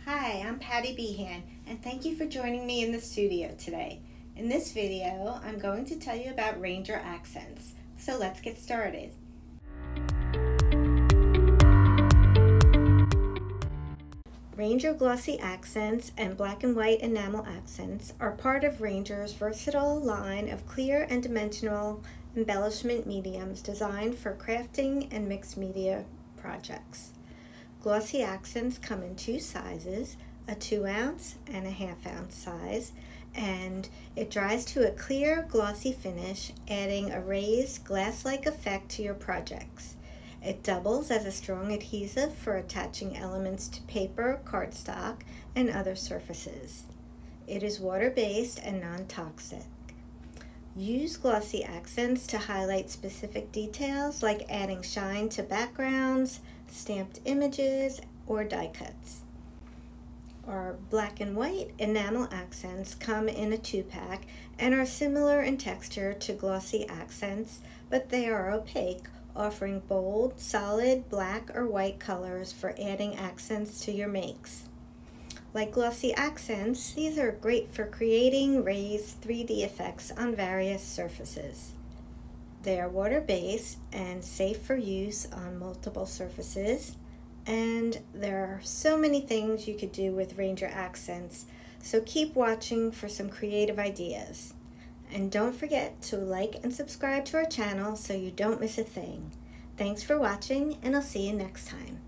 Hi, I'm Patti Behan, and thank you for joining me in the studio today. In this video, I'm going to tell you about Ranger accents. So let's get started. Ranger glossy accents and black and white enamel accents are part of Ranger's versatile line of clear and dimensional embellishment mediums designed for crafting and mixed media projects. Glossy accents come in two sizes, a 2-ounce and a 1/2 ounce size, and it dries to a clear, glossy finish, adding a raised, glass-like effect to your projects. It doubles as a strong adhesive for attaching elements to paper, cardstock, and other surfaces. It is water-based and non-toxic. Use glossy accents to highlight specific details like adding shine to backgrounds, stamped images, or die cuts. Our black and white enamel accents come in a 2-pack and are similar in texture to glossy accents, but they are opaque, offering bold, solid black or white colors for adding accents to your makes. Like glossy accents, these are great for creating raised 3D effects on various surfaces. They are water-based and safe for use on multiple surfaces, and there are so many things you could do with Ranger accents, so keep watching for some creative ideas. And don't forget to like and subscribe to our channel so you don't miss a thing. Thanks for watching, and I'll see you next time.